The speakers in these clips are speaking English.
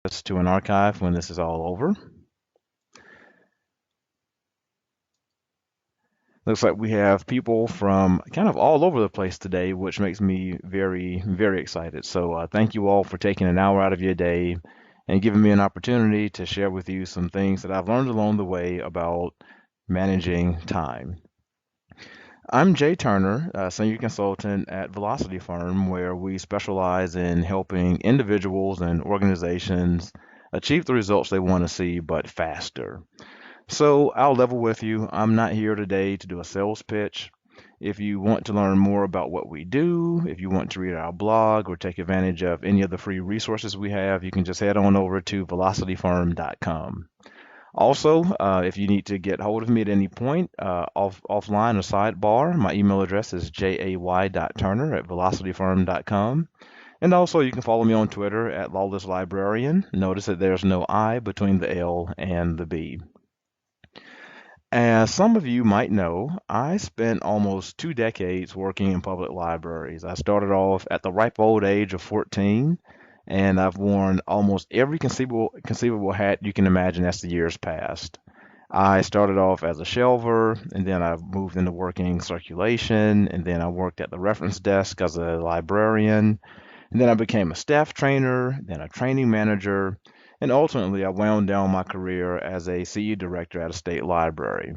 this to an archive when this is all over. Looks like we have people from kind of all over the place today, which makes me very, very excited. So, thank you all for taking an hour out of your day and giving me an opportunity to share with you some things that I've learned along the way about managing time. I'm Jay Turner, senior consultant at Velocity Firm, where we specialize in helping individuals and organizations achieve the results they want to see, but faster. So I'll level with you. I'm not here today to do a sales pitch. If you want to learn more about what we do, if you want to read our blog or take advantage of any of the free resources we have, you can just head on over to velocityfirm.com. Also, if you need to get hold of me at any point, offline or sidebar, my email address is jay.turner@velocityfirm.com. And also, you can follow me on Twitter at Lawless Librarian. Notice that there's no I between the L and the B. As some of you might know, I spent almost 2 decades working in public libraries. I started off at the ripe old age of 14, and I've worn almost every conceivable hat you can imagine as the years passed. I started off as a shelver, and then I moved into working circulation, and then I worked at the reference desk as a librarian, and then I became a staff trainer, then a training manager, and ultimately I wound down my career as a CE director at a state library.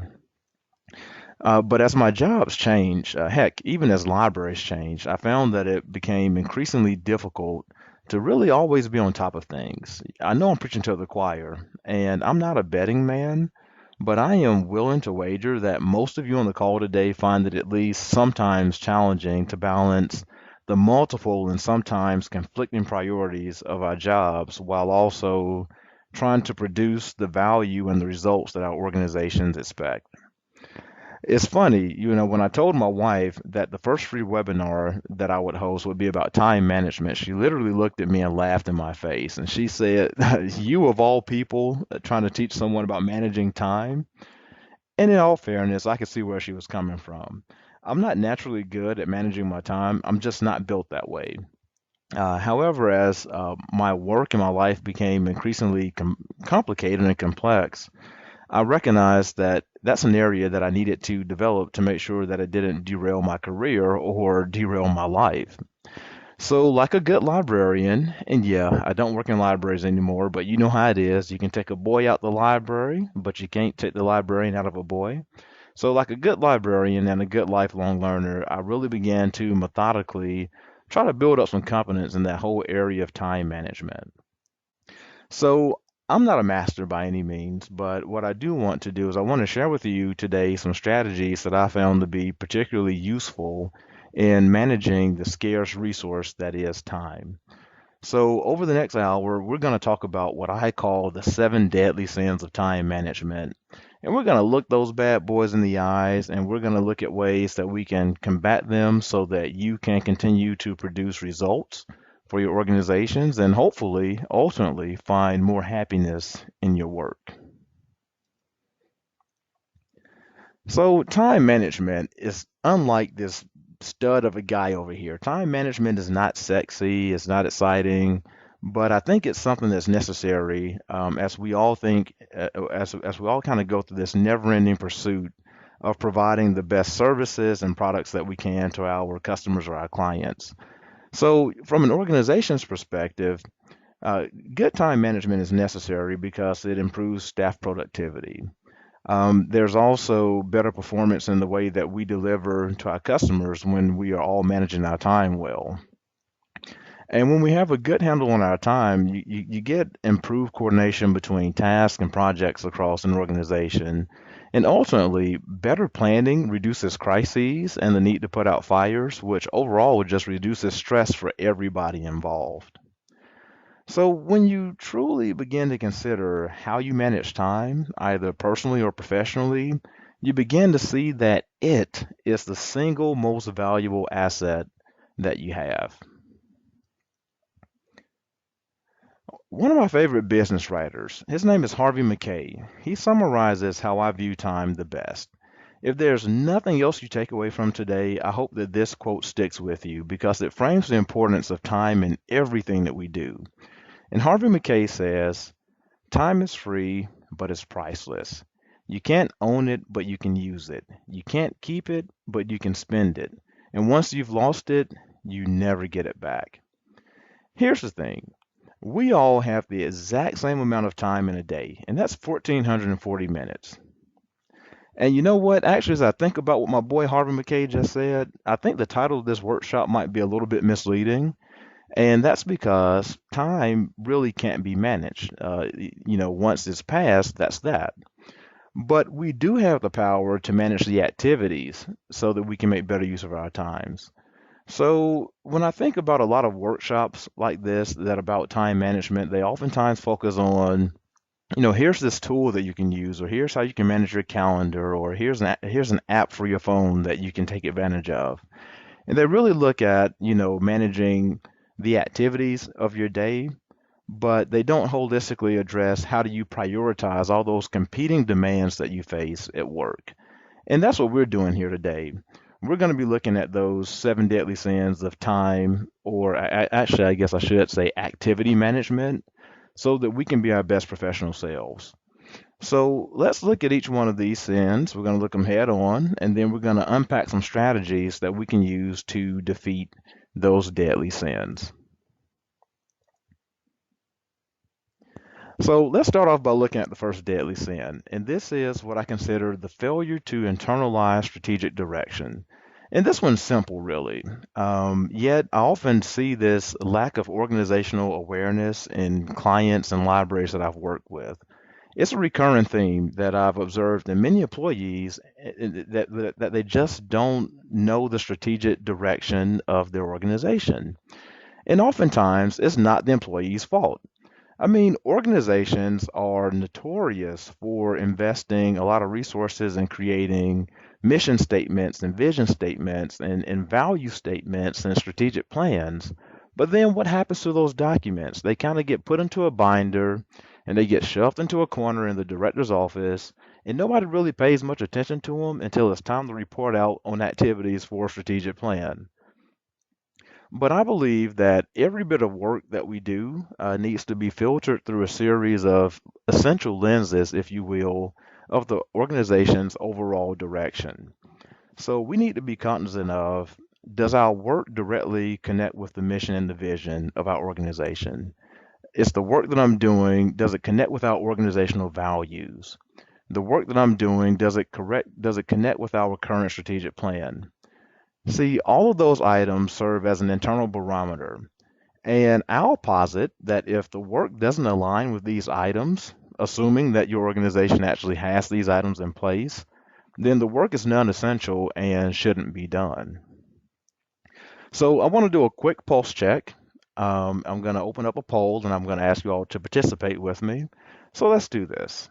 But as my jobs changed, heck, even as libraries changed, I found that it became increasingly difficult to really always be on top of things. I know I'm preaching to the choir, and I'm not a betting man, but I am willing to wager that most of you on the call today find it at least sometimes challenging to balance the multiple and sometimes conflicting priorities of our jobs while also trying to produce the value and the results that our organizations expect. It's funny, when I told my wife that the first free webinar that I would host would be about time management, she literally looked at me and laughed in my face. And she said, "You of all people trying to teach someone about managing time?" And in all fairness, I could see where she was coming from. I'm not naturally good at managing my time, I'm just not built that way. However, as my work and my life became increasingly complicated and complex, I recognized that that's an area that I needed to develop to make sure that it didn't derail my career or derail my life. So, like a good librarian, and yeah, I don't work in libraries anymore, but you know how it is. You can take a boy out the library, but you can't take the librarian out of a boy. So, like a good librarian and a good lifelong learner, I really began to methodically try to build up some competence in that whole area of time management. So I'm not a master by any means, but what I do want to do is I want to share with you today some strategies that I found to be particularly useful in managing the scarce resource that is time. So over the next hour, we're going to talk about what I call the seven deadly sins of time management. And we're going to look those bad boys in the eyes and we're going to look at ways that we can combat them so that you can continue to produce results for your organizations and hopefully, ultimately, find more happiness in your work. So, time management is unlike this stud of a guy over here. Time management is not sexy, it's not exciting, but I think it's something that's necessary as we all as we all kind of go through this never-ending pursuit of providing the best services and products that we can to our customers or our clients. So, from an organization's perspective, uh, good time management is necessary because it improves staff productivity. There's also better performance in the way that we deliver to our customers when we are all managing our time well. And when we have a good handle on our time, you get improved coordination between tasks and projects across an organization. And ultimately, better planning reduces crises and the need to put out fires, which overall just reduces stress for everybody involved. So, when you truly begin to consider how you manage time, either personally or professionally, you begin to see that it is the single most valuable asset that you have. One of my favorite business writers, his name is Harvey Mackay. He summarizes how I view time the best. If there's nothing else you take away from today, I hope that this quote sticks with you because it frames the importance of time in everything that we do. And Harvey Mackay says, time is free, but it's priceless. You can't own it, but you can use it. You can't keep it, but you can spend it. And once you've lost it, you never get it back. Here's the thing. We all have the exact same amount of time in a day, and that's 1,440 minutes. And you know what? Actually, as I think about what my boy Harvey Mackay just said, I think the title of this workshop might be a little bit misleading. And that's because time really can't be managed. Once it's passed, that's that. But we do have the power to manage the activities so that we can make better use of our times. So when I think about a lot of workshops like this that about time management, they oftentimes focus on, here's this tool that you can use, or here's how you can manage your calendar, or here's an app for your phone that you can take advantage of. And they really look at, managing the activities of your day, but they don't holistically address how do you prioritize all those competing demands that you face at work. And that's what we're doing here today. We're going to be looking at those seven deadly sins of time, or actually, I guess I should say activity management, so that we can be our best professional selves. So let's look at each one of these sins. We're going to look them head on, and then we're going to unpack some strategies that we can use to defeat those deadly sins. So let's start off by looking at the first deadly sin, and this is what I consider the failure to internalize strategic direction. And this one's simple, really. Yet I often see this lack of organizational awareness in clients and libraries that I've worked with. It's a recurring theme that I've observed in many employees that they just don't know the strategic direction of their organization. And oftentimes, it's not the employee's fault. I mean, organizations are notorious for investing a lot of resources in creating mission statements and vision statements and value statements and strategic plans. But then what happens to those documents? They kind of get put into a binder and they get shoved into a corner in the director's office, and nobody really pays much attention to them until it's time to report out on activities for a strategic plan. But I believe that every bit of work that we do needs to be filtered through a series of essential lenses, if you will, of the organization's overall direction. So we need to be cognizant of, does our work directly connect with the mission and the vision of our organization? It's the work that I'm doing, does it connect with our organizational values? The work that I'm doing, does it connect with our current strategic plan? See, all of those items serve as an internal barometer. And I'll posit that if the work doesn't align with these items, assuming that your organization actually has these items in place, then the work is non-essential and shouldn't be done. So I want to do a quick pulse check. I'm going to open up a poll and I'm going to ask you all to participate with me. So let's do this.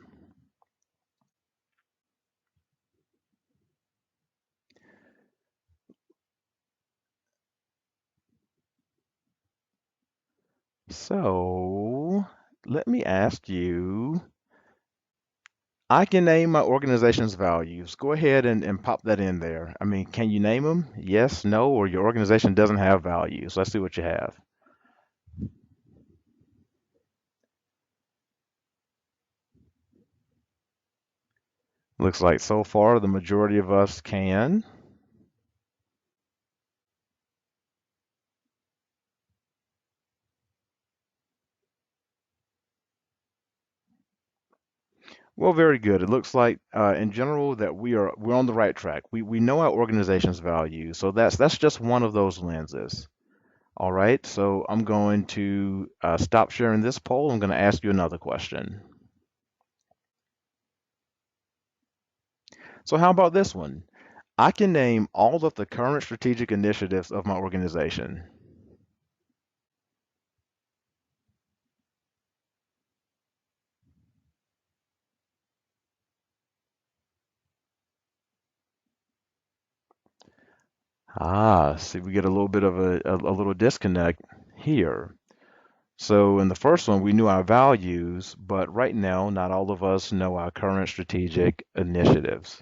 So let me ask you, I can name my organization's values. Go ahead and pop that in there. I mean, can you name them? Yes, no, or your organization doesn't have values. Let's see what you have. Looks like so far the majority of us can. Well, very good. It looks like, in general, that we're on the right track. We know our organization's values, so that's just one of those lenses. All right. So I'm going to stop sharing this poll. I'm going to ask you another question. So how about this one? I can name all of the current strategic initiatives of my organization. See, we get a little bit of a little disconnect here. So in the first one, we knew our values, but right now, not all of us know our current strategic initiatives.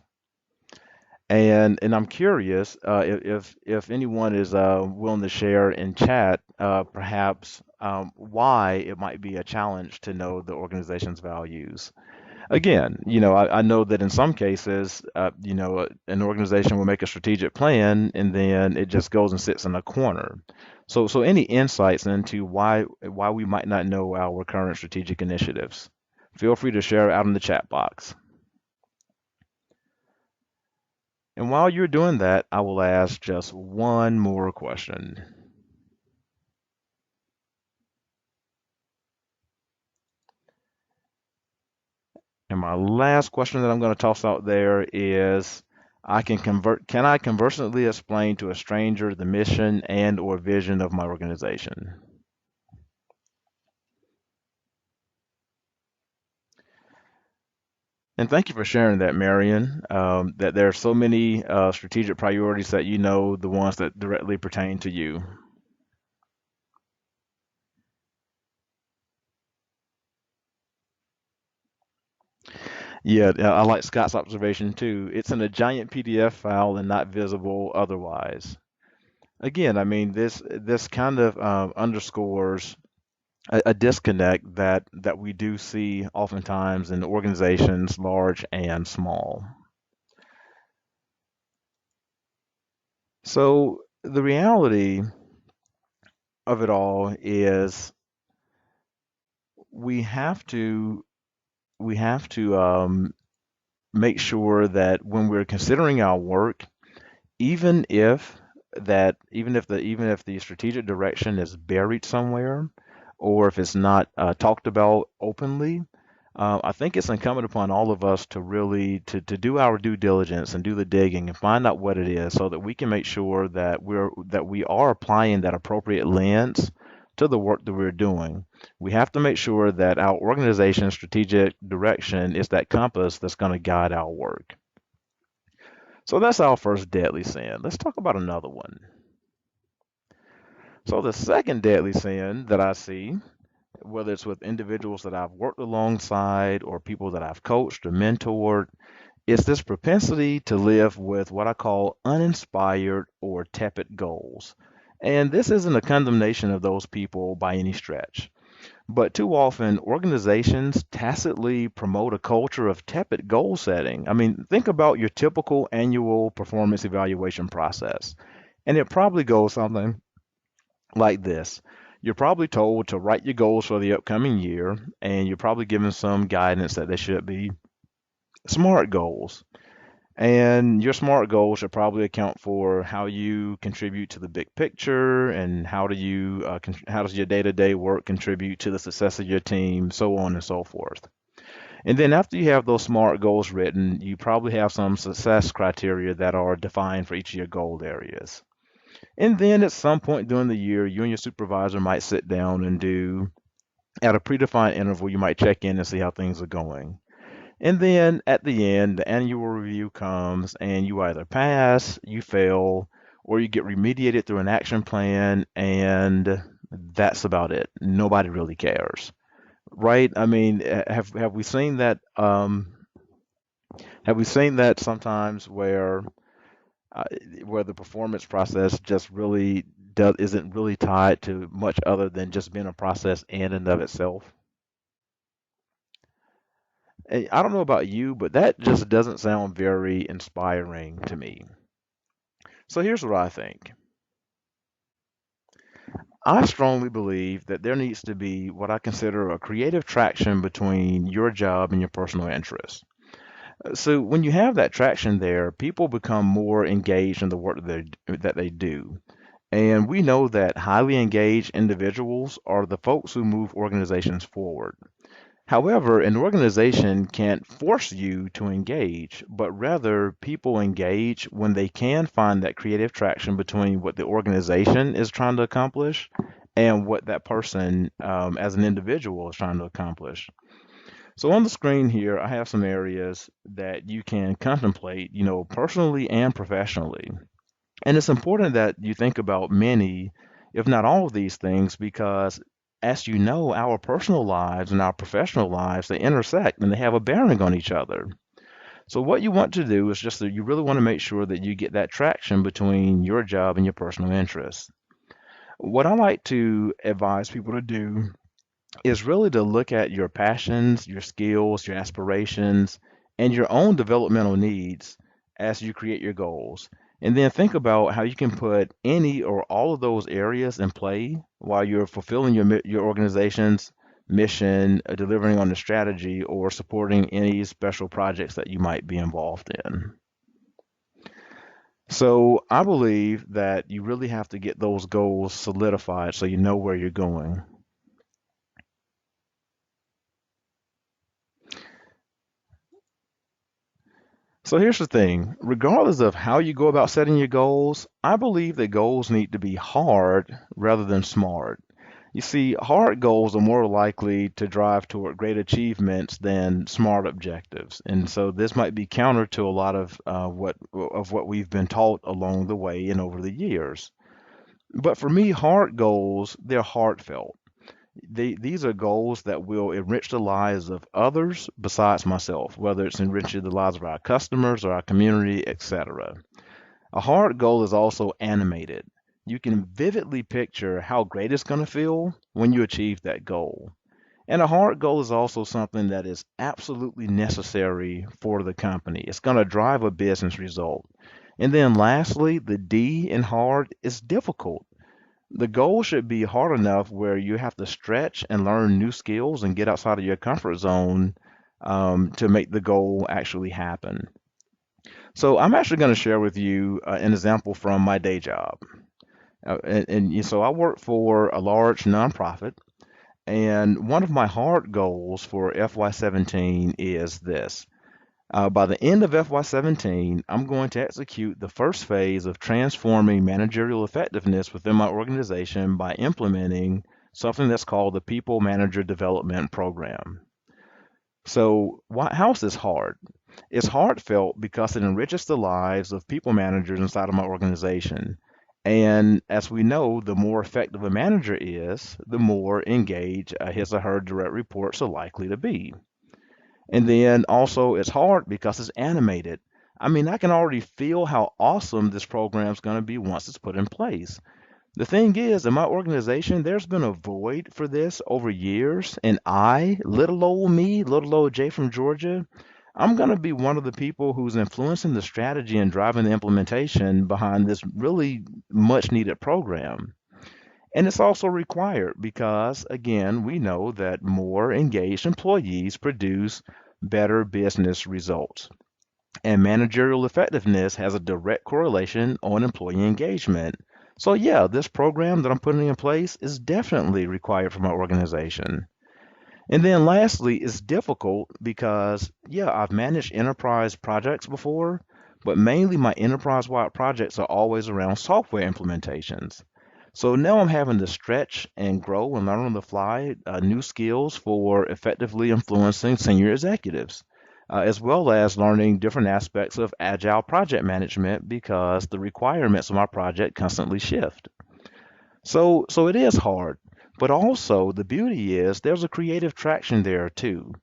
And I'm curious if anyone is willing to share in chat, perhaps why it might be a challenge to know the organization's values. Again, I know that in some cases, an organization will make a strategic plan and then it just goes and sits in a corner. So any insights into why we might not know our current strategic initiatives? Feel free to share out in the chat box. And while you're doing that, I will ask just one more question. And my last question that I'm going to toss out there is can I conversantly explain to a stranger the mission and or vision of my organization? And thank you for sharing that, Marion. That there are so many strategic priorities that you know, the ones that directly pertain to you. Yeah, I like Scott's observation too. It's in a giant PDF file and not visible otherwise. Again, I mean, this kind of underscores a disconnect that we do see oftentimes in organizations, large and small. So the reality of it all is we have to we have to make sure that when we're considering our work, even if even if the strategic direction is buried somewhere, or if it's not talked about openly, I think it's incumbent upon all of us to really to do our due diligence and do the digging and find out what it is, so that we can make sure that we are applying that appropriate lens to the work that we're doing. We have to make sure that our organization's strategic direction is that compass that's going to guide our work. So that's our first deadly sin. Let's talk about another one. So the second deadly sin that I see, whether it's with individuals that I've worked alongside or people that I've coached or mentored, is this propensity to live with what I call uninspired or tepid goals. And this isn't a condemnation of those people by any stretch. But too often, organizations tacitly promote a culture of tepid goal setting. I mean, think about your typical annual performance evaluation process. And it probably goes something like this. You're probably told to write your goals for the upcoming year, and you're probably given some guidance that they should be SMART goals. And your SMART goals should probably account for how you contribute to the big picture and how does your day-to-day work contribute to the success of your team, so on and so forth. And then after you have those SMART goals written, you probably have some success criteria that are defined for each of your goal areas. And then at some point during the year, you and your supervisor might sit down and do, at a predefined interval, you might check in and see how things are going. And then at the end, the annual review comes and you either pass, you fail, or you get remediated through an action plan, and that's about it. Nobody really cares, right? I mean, have we seen that? Have we seen that sometimes uh, where the performance process just really isn't really tied to much other than just being a process in and of itself? I don't know about you, but that just doesn't sound very inspiring to me. So here's what I think. I strongly believe that there needs to be what I consider a creative traction between your job and your personal interests. So when you have that traction there, people become more engaged in the work that they do. And we know that highly engaged individuals are the folks who move organizations forward. However, an organization can't force you to engage, but rather people engage when they can find that creative traction between what the organization is trying to accomplish and what that person, as an individual, is trying to accomplish. So on the screen here, I have some areas that you can contemplate, personally and professionally. And it's important that you think about many, if not all of these things, because as you know, our personal lives and our professional lives, they intersect and they have a bearing on each other. So what you want to do is just that you really want to make sure that you get that traction between your job and your personal interests. What I like to advise people to do is really to look at your passions, your skills, your aspirations, and your own developmental needs as you create your goals. And then think about how you can put any or all of those areas in play while you're fulfilling your organization's mission, delivering on the strategy, or supporting any special projects that you might be involved in. So I believe that you really have to get those goals solidified so you know where you're going. So here's the thing, regardless of how you go about setting your goals, I believe that goals need to be hard rather than smart. You see, hard goals are more likely to drive toward great achievements than smart objectives. And so this might be counter to a lot of what we've been taught along the way and over the years. But for me, hard goals, they're heartfelt. These are goals that will enrich the lives of others besides myself, whether it's enriching the lives of our customers or our community, etc. A hard goal is also animated. You can vividly picture how great it's going to feel when you achieve that goal. And a hard goal is also something that is absolutely necessary for the company. It's going to drive a business result. And then lastly, the D in hard is difficult. The goal should be hard enough where you have to stretch and learn new skills and get outside of your comfort zone to make the goal actually happen. So I'm actually going to share with you an example from my day job. So I work for a large nonprofit, and one of my hard goals for FY17 is this. By the end of FY17, I'm going to execute the first phase of transforming managerial effectiveness within my organization by implementing something that's called the People Manager Development Program. So, how is this hard? It's heartfelt because it enriches the lives of people managers inside of my organization. And as we know, the more effective a manager is, the more engaged his or her direct reports are likely to be. And then also it's hard because it's animated. I mean, I can already feel how awesome this program is going to be once it's put in place. The thing is, in my organization, there's been a void for this over years, and little old me, little old Jay from Georgia, I'm going to be one of the people who's influencing the strategy and driving the implementation behind this really much needed program. And it's also required because, again, we know that more engaged employees produce better business results. And managerial effectiveness has a direct correlation on employee engagement. So, yeah, this program that I'm putting in place is definitely required for my organization. And then lastly, it's difficult because, yeah, I've managed enterprise projects before, but mainly my enterprise-wide projects are always around software implementations. So now I'm having to stretch and grow and learn on the fly new skills for effectively influencing senior executives, as well as learning different aspects of agile project management because the requirements of my project constantly shift. So it is hard, but also the beauty is there's a creative traction there too,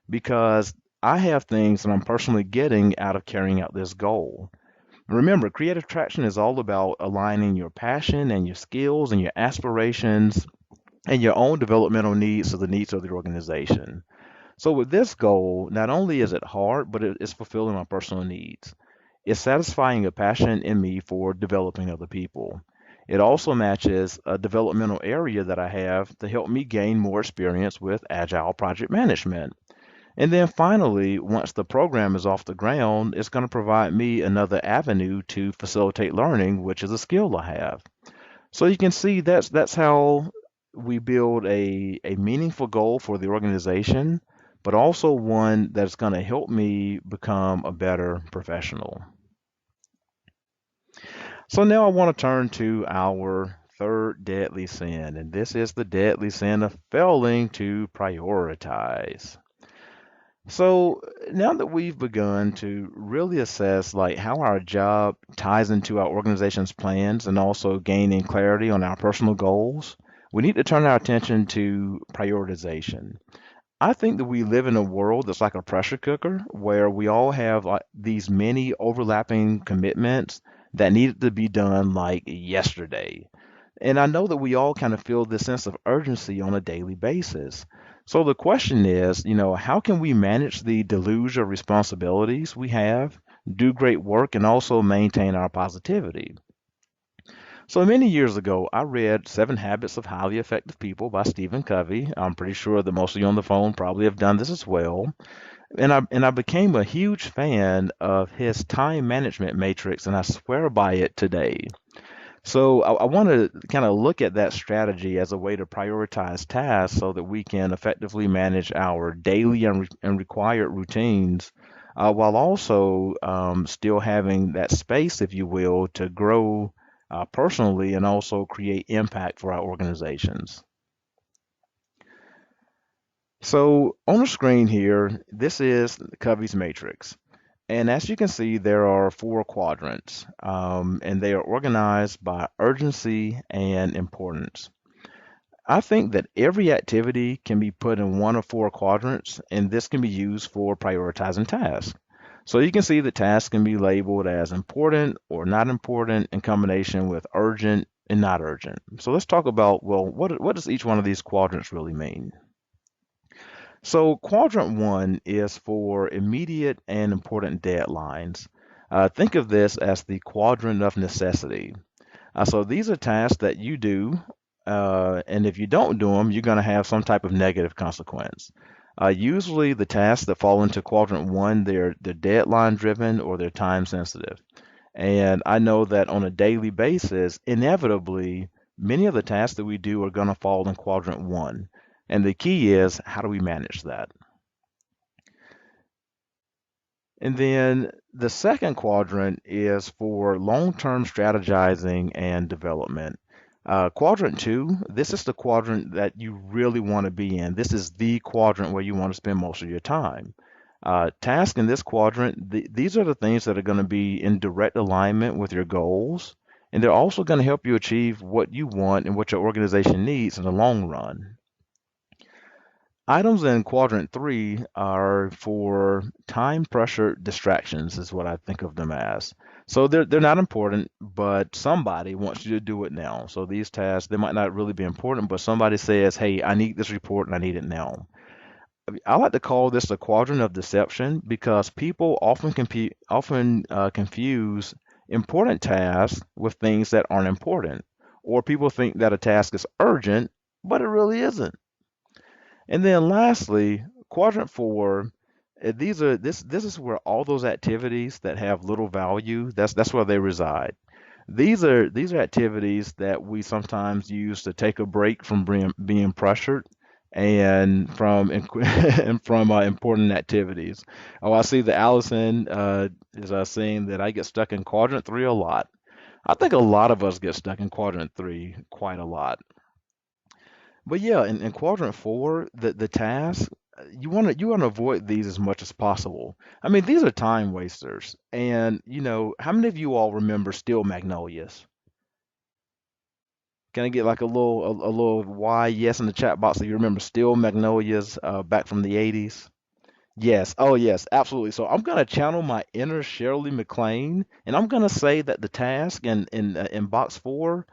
because I have things that I'm personally getting out of carrying out this goal. Remember, creative traction is all about aligning your passion and your skills and your aspirations and your own developmental needs to the needs of the organization. So with this goal, not only is it hard, but it is fulfilling my personal needs. It's satisfying a passion in me for developing other people. It also matches a developmental area that I have to help me gain more experience with agile project management. And then finally, once the program is off the ground, it's going to provide me another avenue to facilitate learning, which is a skill I have. So you can see that's how we build a meaningful goal for the organization, but also one that's going to help me become a better professional. So now I want to turn to our third deadly sin, and this is the deadly sin of failing to prioritize. So now that we've begun to really assess like how our job ties into our organization's plans and also gaining clarity on our personal goals, we need to turn our attention to prioritization. I think that we live in a world that's like a pressure cooker where we all have like these many overlapping commitments that needed to be done like yesterday. And I know that we all kind of feel this sense of urgency on a daily basis. So the question is, how can we manage the deluge of responsibilities we have, do great work, and also maintain our positivity? So many years ago, I read Seven Habits of Highly Effective People by Stephen Covey. I'm pretty sure that most of you on the phone probably have done this as well. And I became a huge fan of his time management matrix, and I swear by it today. So I want to kind of look at that strategy as a way to prioritize tasks so that we can effectively manage our daily and required routines, while also still having that space, if you will, to grow personally and also create impact for our organizations. So on the screen here, this is Covey's matrix. And as you can see, there are four quadrants, and they are organized by urgency and importance. I think that every activity can be put in one of four quadrants, and this can be used for prioritizing tasks. So you can see that tasks can be labeled as important or not important in combination with urgent and not urgent. So let's talk about, well, what does each one of these quadrants really mean? So, quadrant one is for immediate and important deadlines. Think of this as the quadrant of necessity. So, these are tasks that you do, and if you don't do them, you're going to have some type of negative consequence. Usually, the tasks that fall into quadrant one, they're deadline driven or they're time sensitive. And I know that on a daily basis, inevitably, many of the tasks that we do are going to fall in quadrant one. And the key is, how do we manage that? And then the second quadrant is for long-term strategizing and development. Quadrant two, this is the quadrant that you really want to be in. This is the quadrant where you want to spend most of your time. Tasks in this quadrant, these are the things that are going to be in direct alignment with your goals, and they're also going to help you achieve what you want and what your organization needs in the long run. Items in quadrant three are for time pressure distractions, is what I think of them as. So they're not important, but somebody wants you to do it now. So these tasks, they might not really be important, but somebody says, "Hey, I need this report and I need it now." I like to call this the quadrant of deception because people often confuse important tasks with things that aren't important, or people think that a task is urgent, but it really isn't. And then lastly, quadrant four, this is where all those activities that have little value, that's where they reside. These are activities that we sometimes use to take a break from being pressured and and from important activities. Oh, I see that Allison is saying that I get stuck in quadrant three a lot. I think a lot of us get stuck in quadrant three quite a lot. But yeah, in quadrant four, the task you want to avoid these as much as possible. I mean, these are time wasters. And how many of you all remember Steel Magnolias? Can I get like a little why yes in the chat box if you remember Steel Magnolias back from the 80s? Yes. Oh yes, absolutely. So I'm gonna channel my inner Shirley MacLaine, and I'm gonna say that the task in box four,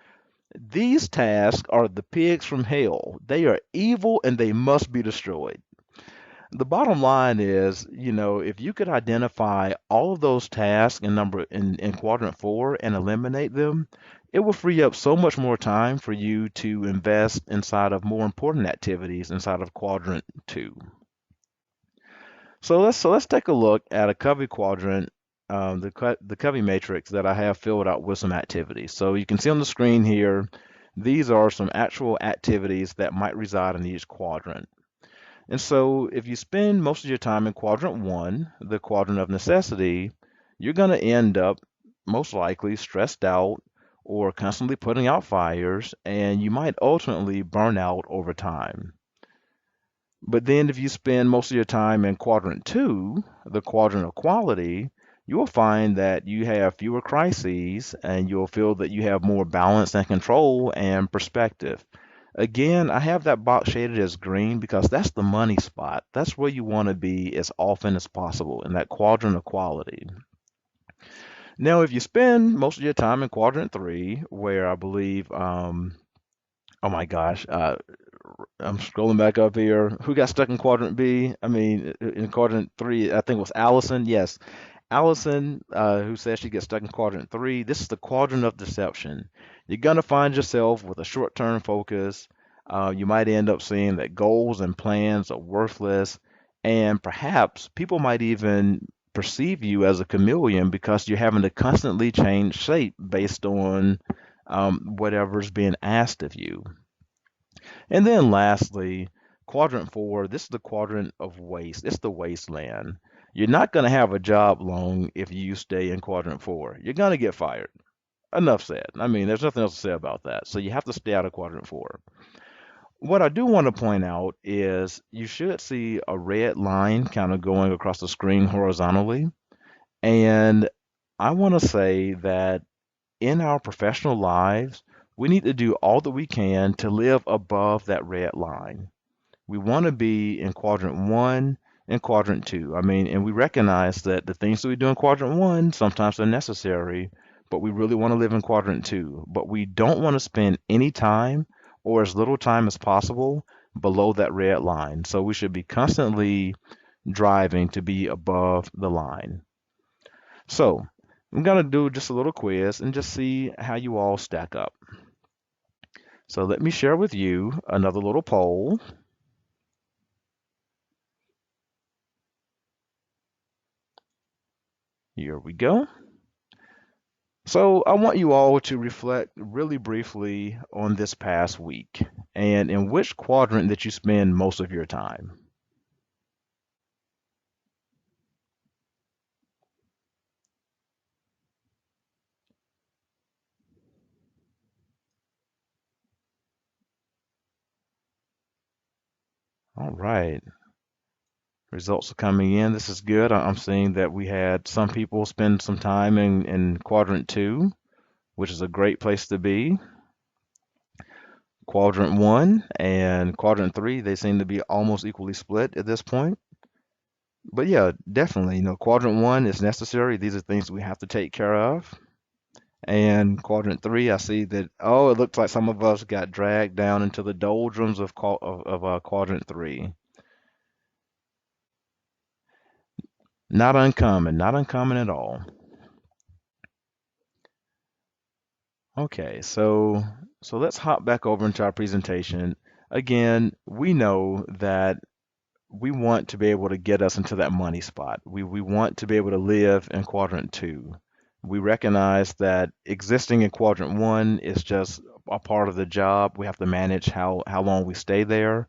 these tasks are the pigs from hell. They are evil and they must be destroyed. The bottom line is, if you could identify all of those tasks in quadrant four and eliminate them, it will free up so much more time for you to invest inside of more important activities inside of quadrant two. So let's take a look at a Covey quadrant, the Covey matrix that I have filled out with some activities. So you can see on the screen here, these are some actual activities that might reside in each quadrant. And so if you spend most of your time in quadrant one, the quadrant of necessity, you're going to end up most likely stressed out or constantly putting out fires, and you might ultimately burn out over time. But then if you spend most of your time in quadrant two, the quadrant of quality, you will find that you have fewer crises and you'll feel that you have more balance and control and perspective. Again, I have that box shaded as green because that's the money spot. That's where you want to be as often as possible in that quadrant of quality. Now, if you spend most of your time in quadrant three, where I believe, oh my gosh, I'm scrolling back up here. Who got stuck in quadrant B? I mean, in quadrant three, I think it was Allison. Yes, Allison, who says she gets stuck in quadrant three. This is the quadrant of deception. You're gonna find yourself with a short-term focus. You might end up seeing that goals and plans are worthless, and perhaps people might even perceive you as a chameleon because you're having to constantly change shape based on whatever's being asked of you. And then lastly, quadrant four, this is the quadrant of waste. It's the wasteland. You're not going to have a job long if you stay in quadrant four. You're going to get fired. Enough said. I mean, there's nothing else to say about that. So you have to stay out of quadrant four. What I do want to point out is you should see a red line kind of going across the screen horizontally. And I want to say that in our professional lives, we need to do all that we can to live above that red line. We want to be in quadrant one and quadrant two. I mean, and we recognize that the things that we do in quadrant one sometimes are necessary, but we really want to live in quadrant two. But we don't want to spend any time or as little time as possible below that red line. So we should be constantly driving to be above the line. So I'm going to do just a little quiz and just see how you all stack up. So let me share with you another little poll. Here we go. So I want you all to reflect really briefly on this past week and in which quadrant that you spend most of your time. All right. Results are coming in. This is good. I'm seeing that we had some people spend some time in quadrant two, which is a great place to be. Quadrant one and quadrant three, they seem to be almost equally split at this point. But yeah, definitely, quadrant one is necessary. These are things we have to take care of. And quadrant three, I see that, oh, it looks like some of us got dragged down into the doldrums of quadrant three. Not uncommon at all. Okay, so let's hop back over into our presentation. Again, we know that we want to be able to get us into that money spot. We want to be able to live in quadrant two. We recognize that existing in quadrant one is just a part of the job. We have to manage how long we stay there.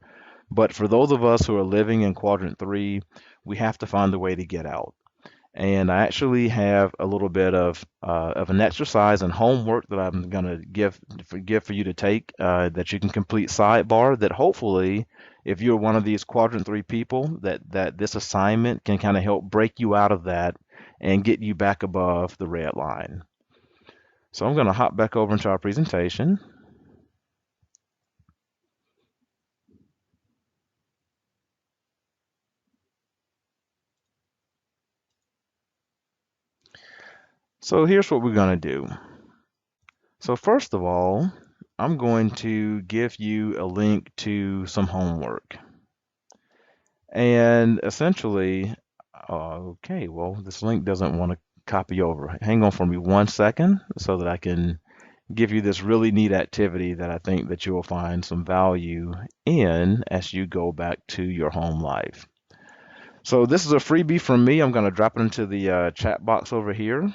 But for those of us who are living in quadrant three, we have to find a way to get out. And I actually have a little bit of an exercise and homework that I'm going to give for you to take that you can complete sidebar that hopefully if you're one of these quadrant three people that this assignment can kind of help break you out of that and get you back above the red line. So I'm going to hop back over into our presentation. So here's what we're going to do. So first of all, I'm going to give you a link to some homework. And essentially, okay, well, this link doesn't want to copy over. Hang on for me 1 second so that I can give you this really neat activity that I think that you will find some value in as you go back to your home life. So this is a freebie from me. I'm going to drop it into the chat box over here.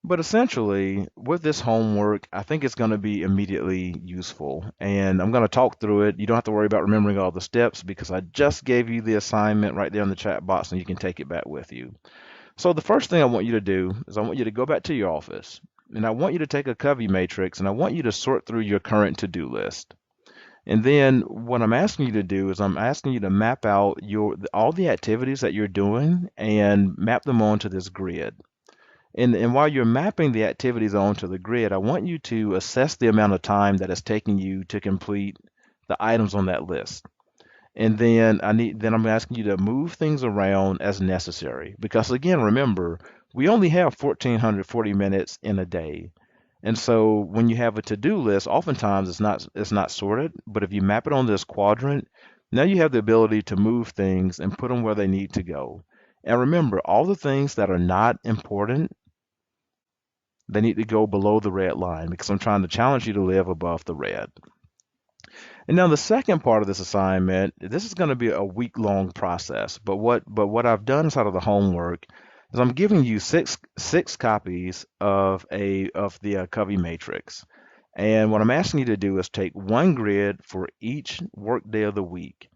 But essentially, with this homework, I think it's going to be immediately useful. And I'm going to talk through it. You don't have to worry about remembering all the steps because I just gave you the assignment right there in the chat box and you can take it back with you. So the first thing I want you to do is I want you to go back to your office and I want you to take a Covey matrix and I want you to sort through your current to-do list. And then what I'm asking you to do is I'm asking you to map out all the activities that you're doing and map them onto this grid. And while you're mapping the activities onto the grid, I want you to assess the amount of time that it's taking you to complete the items on that list. And then I'm asking you to move things around as necessary. Because again, remember, we only have 1440 minutes in a day. And so when you have a to-do list, oftentimes it's not sorted, but if you map it on this quadrant, now you have the ability to move things and put them where they need to go. And remember, all the things that are not important, they need to go below the red line because I'm trying to challenge you to live above the red. And now the second part of this assignment, this is going to be a week-long process. But what I've done inside of the homework is I'm giving you six copies of the Covey matrix. And what I'm asking you to do is take one grid for each work day of the week,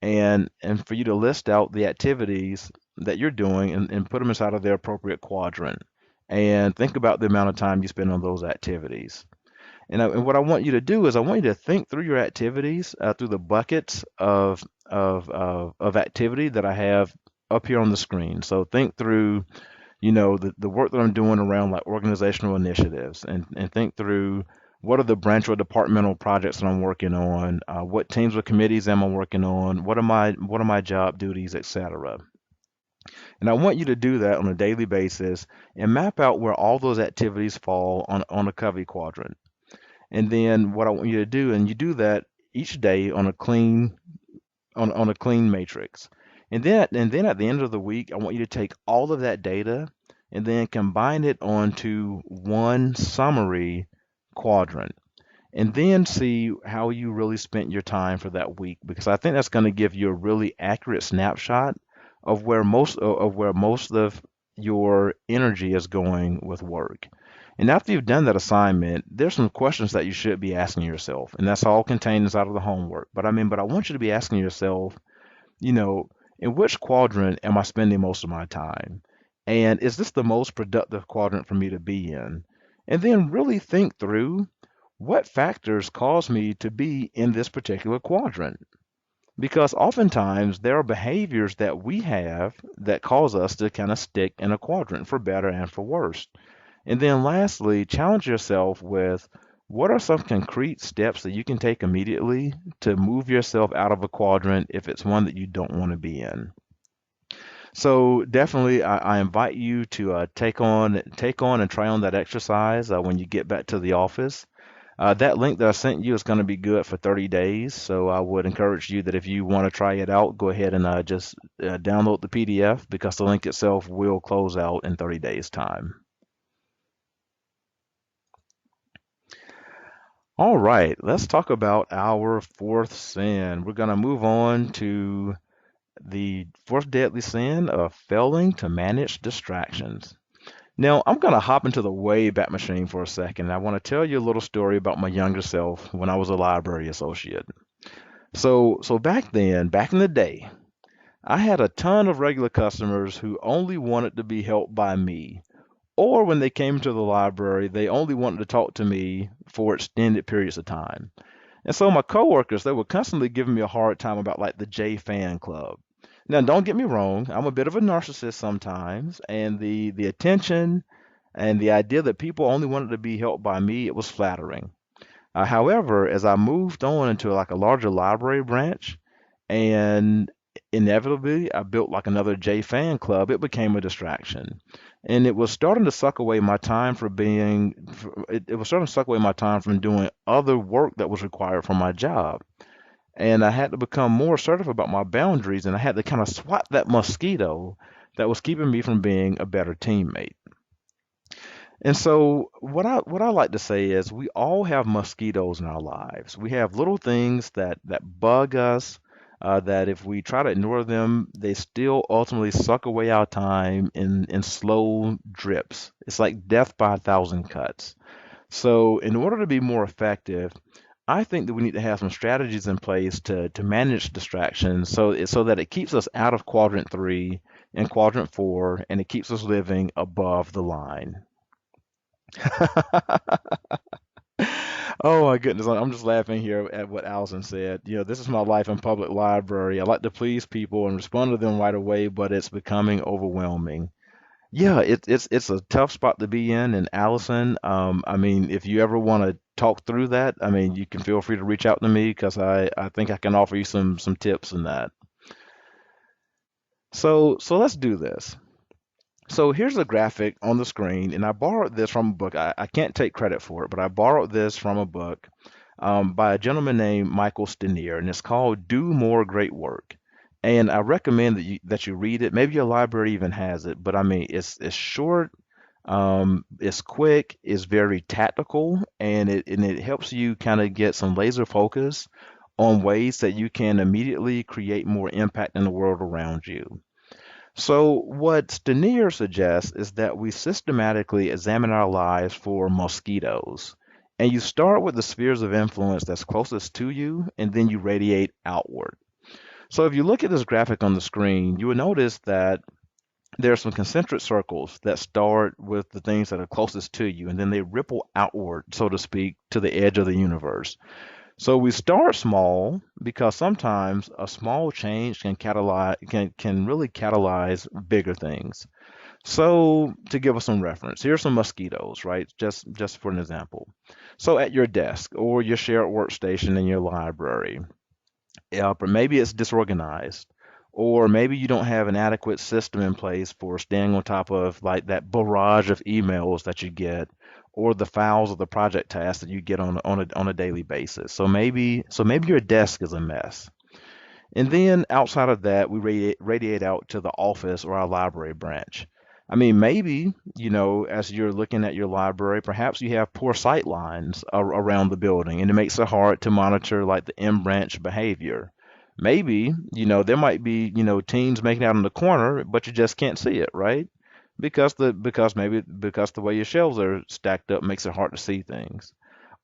and for you to list out the activities that you're doing and put them inside of their appropriate quadrant. And think about the amount of time you spend on those activities. And what I want you to do is I want you to think through your activities through the buckets of activity that I have up here on the screen. So think through, the work that I'm doing around like organizational initiatives, and think through what are the branch or departmental projects that I'm working on, what teams or committees am I working on, what are my job duties, etc. And I want you to do that on a daily basis and map out where all those activities fall on a Covey quadrant. And then what I want you to do, and you do that each day on a clean matrix. And then at the end of the week, I want you to take all of that data and then combine it onto one summary quadrant. And then see how you really spent your time for that week, because I think that's going to give you a really accurate snapshot of where most of your energy is going with work. And after you've done that assignment, there's some questions that you should be asking yourself, and that's all contained inside of the homework. But I want you to be asking yourself, you know, in which quadrant am I spending most of my time? And is this the most productive quadrant for me to be in? And then really think through what factors cause me to be in this particular quadrant. Because oftentimes there are behaviors that we have that cause us to kind of stick in a quadrant for better and for worse. And then lastly, challenge yourself with what are some concrete steps that you can take immediately to move yourself out of a quadrant if it's one that you don't want to be in. So definitely, I invite you to take on and try on that exercise when you get back to the office. That link that I sent you is going to be good for 30 days. So I would encourage you that if you want to try it out, go ahead and just download the PDF, because the link itself will close out in 30 days time. All right, let's talk about our fourth sin. We're going to move on to the fourth deadly sin of failing to manage distractions. Now, I'm going to hop into the Wayback Machine for a second. I want to tell you a little story about my younger self when I was a library associate. So back then, back in the day, I had a ton of regular customers who only wanted to be helped by me. Or when they came to the library, they only wanted to talk to me for extended periods of time. And so my coworkers, they were constantly giving me a hard time about like the J fan club. Now, don't get me wrong, I'm a bit of a narcissist sometimes, and the attention and the idea that people only wanted to be helped by me, it was flattering. However, as I moved on into like a larger library branch, and inevitably I built like another J fan club, it became a distraction. And it was starting to suck away my time it was starting to suck away my time from doing other work that was required for my job. And I had to become more assertive about my boundaries, and I had to kind of swat that mosquito that was keeping me from being a better teammate. And so what I like to say is we all have mosquitoes in our lives. We have little things that bug us, that if we try to ignore them, they still ultimately suck away our time in slow drips. It's like death by a thousand cuts. So in order to be more effective, I think that we need to have some strategies in place to manage distractions so that it keeps us out of quadrant three and quadrant four, and it keeps us living above the line. Oh my goodness, I'm just laughing here at what Allison said. This is my life in public library. I like to please people and respond to them right away, but it's becoming overwhelming. Yeah, it's a tough spot to be in. And Allison, I mean, if you ever want to talk through that, I mean, you can feel free to reach out to me because I think I can offer you some tips in that. So let's do this. So here's a graphic on the screen, and I borrowed this from a book. I can't take credit for it, but I borrowed this from a book by a gentleman named Michael Stenier, and it's called "Do More Great Work." And I recommend that you read it. Maybe your library even has it, but I mean, it's short, it's quick, it's very tactical, and it helps you kind of get some laser focus on ways that you can immediately create more impact in the world around you. So, what Stenier suggests is that we systematically examine our lives for mosquitoes. And you start with the spheres of influence that's closest to you, and then you radiate outward. So, if you look at this graphic on the screen, you will notice that there are some concentric circles that start with the things that are closest to you, and then they ripple outward, so to speak, to the edge of the universe. So we start small because sometimes a small change can really catalyze bigger things. So to give us some reference, here's some mosquitoes, right? Just for an example. So at your desk or your shared workstation in your library, but maybe it's disorganized, or maybe you don't have an adequate system in place for staying on top of like that barrage of emails that you get, or the files of the project tasks that you get on a daily basis. So maybe your desk is a mess. And then outside of that, we radiate out to the office or our library branch. I mean, maybe, as you're looking at your library, perhaps you have poor sight lines around the building, and it makes it hard to monitor like the in-branch behavior. Maybe, there might be, teams making out in the corner, but you just can't see it, right? Because the way your shelves are stacked up makes it hard to see things.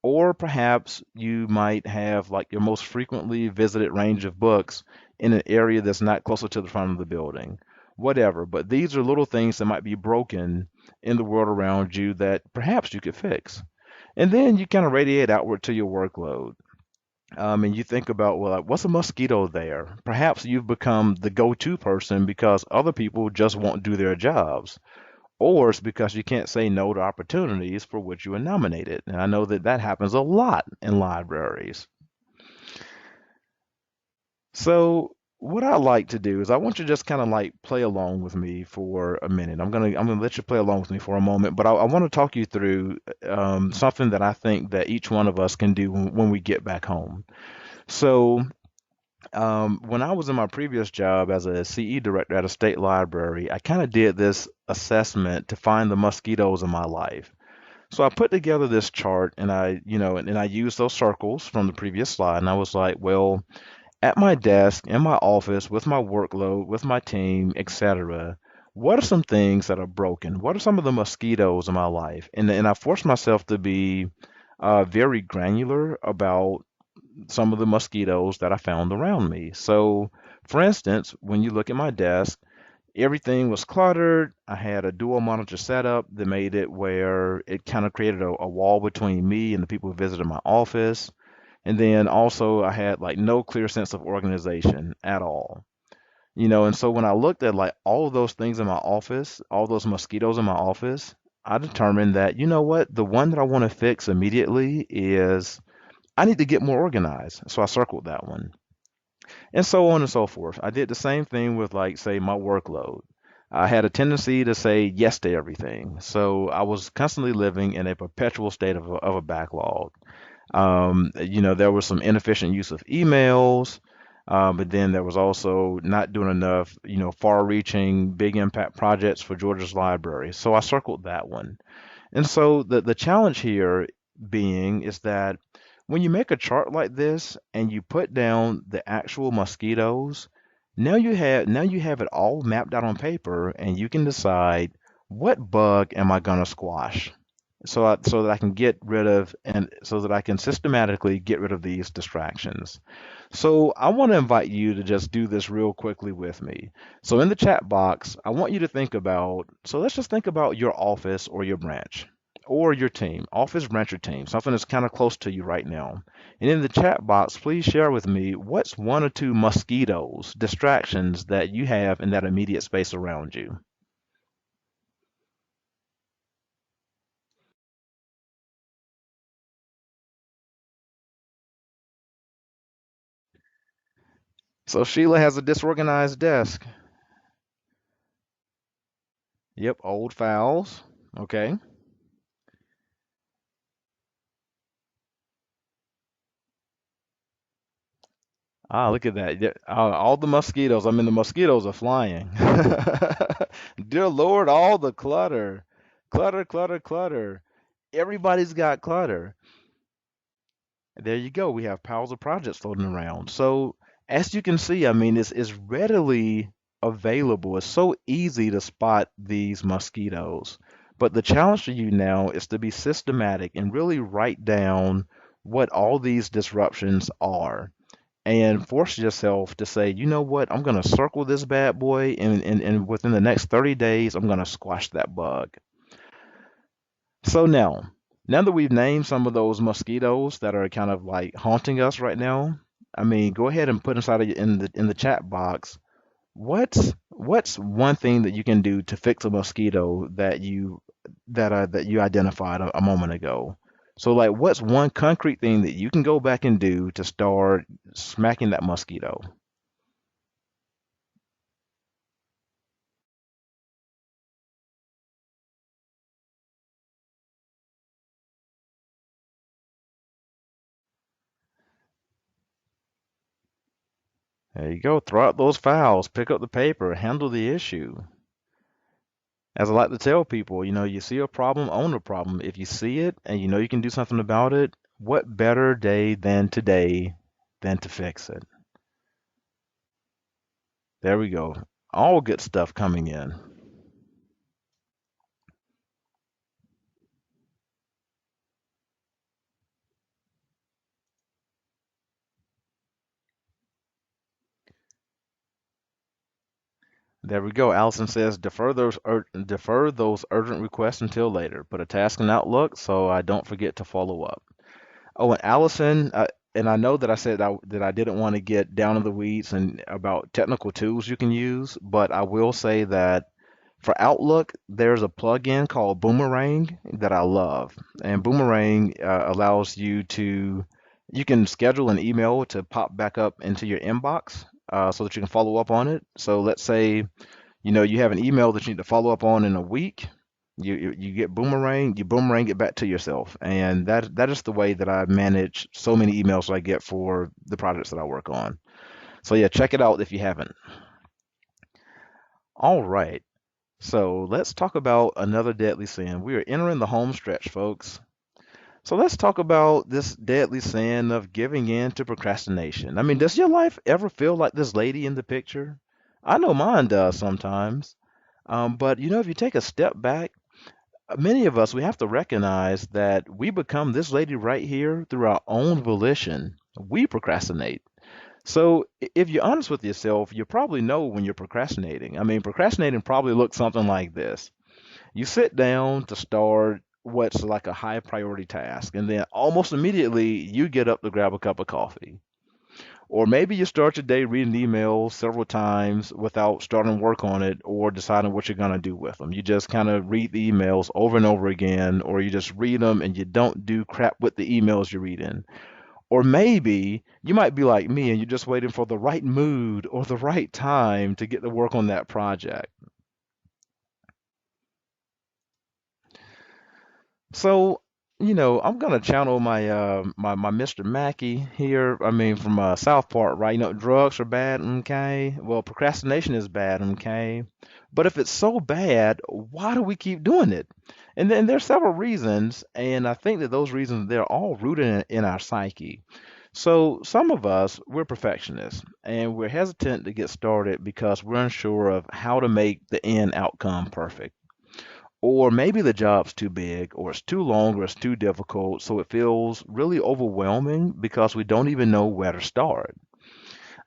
Or perhaps you might have like your most frequently visited range of books in an area that's not closer to the front of the building. Whatever. But these are little things that might be broken in the world around you that perhaps you could fix. And then you kind of radiate outward to your workload. And you think about, well, like, what's a mosquito there? Perhaps you've become the go-to person because other people just won't do their jobs, or it's because you can't say no to opportunities for which you were nominated. And I know that that happens a lot in libraries. So what I like to do is I want you to just kind of like play along with me for a minute. I'm gonna let you play along with me for a moment, but I want to talk you through something that I think that each one of us can do when we get back home. So when I was in my previous job as a CE director at a state library, I kind of did this assessment to find the mosquitoes in my life. So I put together this chart and I used those circles from the previous slide. And I was like, well, at my desk, in my office, with my workload, with my team, etc., what are some things that are broken? What are some of the mosquitoes in my life? And I forced myself to be very granular about some of the mosquitoes that I found around me. So, for instance, when you look at my desk, everything was cluttered. I had a dual monitor setup that made it where it kind of created a wall between me and the people who visited my office. And then also I had like no clear sense of organization at all. And so when I looked at like all of those things in my office, all those mosquitoes in my office, I determined that, you know what, the one that I want to fix immediately is I need to get more organized. So I circled that one. And so on and so forth. I did the same thing with, like, say, my workload. I had a tendency to say yes to everything. So I was constantly living in a perpetual state of a backlog. There was some inefficient use of emails, but then there was also not doing enough, far-reaching, big impact projects for Georgia's library. So I circled that one. And so the challenge here being is that when you make a chart like this and you put down the actual mosquitoes, now you have it all mapped out on paper and you can decide what bug am I gonna squash so that I can get rid of and so that I can systematically get rid of these distractions. So I want to invite you to just do this real quickly with me. So in the chat box, I want you to think about, so let's just think about your office or your branch or your team, office, branch, or team, something that's kind of close to you right now. And in the chat box, please share with me what's one or two mosquitoes, distractions that you have in that immediate space around you. So Sheila has a disorganized desk. Yep, old files. Okay. Ah, look at that. Yeah, all the mosquitoes. I mean, the mosquitoes are flying. Dear Lord, all the clutter. Clutter, clutter, clutter. Everybody's got clutter. There you go. We have piles of projects floating around. So, as you can see, I mean, it's readily available. It's so easy to spot these mosquitoes. But the challenge for you now is to be systematic and really write down what all these disruptions are and force yourself to say, you know what, I'm going to circle this bad boy, and within the next 30 days, I'm going to squash that bug. So now that we've named some of those mosquitoes that are kind of like haunting us right now, I mean, go ahead and put inside of, in the chat box, what's one thing that you can do to fix a mosquito that you identified a moment ago? So like, what's one concrete thing that you can go back and do to start smacking that mosquito? There you go. Throw out those files, pick up the paper, handle the issue. As I like to tell people, you see a problem, own the problem. If you see it and you know you can do something about it, what better day than today than to fix it? There we go. All good stuff coming in. There we go. Allison says defer those urgent requests until later. Put a task in Outlook so I don't forget to follow up. Oh, and Allison, and I know that I said that I didn't want to get down in the weeds and about technical tools you can use, but I will say that for Outlook, there's a plugin called Boomerang that I love, and Boomerang allows you can schedule an email to pop back up into your inbox so that you can follow up on it. So let's say you have an email that you need to follow up on in a week. You get Boomerang, you boomerang it back to yourself, and that is the way that I manage so many emails that I get for the projects that I work on. So yeah, check it out if you haven't. All right, so let's talk about another deadly sin. We are entering the home stretch, folks. So let's talk about this deadly sin of giving in to procrastination. I mean, does your life ever feel like this lady in the picture? I know mine does sometimes. But if you take a step back, many of us, we have to recognize that we become this lady right here through our own volition. We procrastinate. So if you're honest with yourself, you probably know when you're procrastinating. I mean, procrastinating probably looks something like this. You sit down to start what's like a high priority task, and then almost immediately you get up to grab a cup of coffee. Or maybe you start your day reading emails several times without starting work on it or deciding what you're going to do with them. You just kind of read the emails over and over again, or you just read them and you don't do crap with the emails you're reading. Or maybe you might be like me and you're just waiting for the right mood or the right time to get to work on that project. So, I'm gonna channel my Mr. Mackey here. I mean, from South Park, right? Drugs are bad, okay? Well, procrastination is bad, okay? But if it's so bad, why do we keep doing it? And then there's several reasons, and I think that those reasons they're all rooted in our psyche. So some of us, we're perfectionists, and we're hesitant to get started because we're unsure of how to make the end outcome perfect. Or maybe the job's too big, or it's too long, or it's too difficult, so it feels really overwhelming because we don't even know where to start.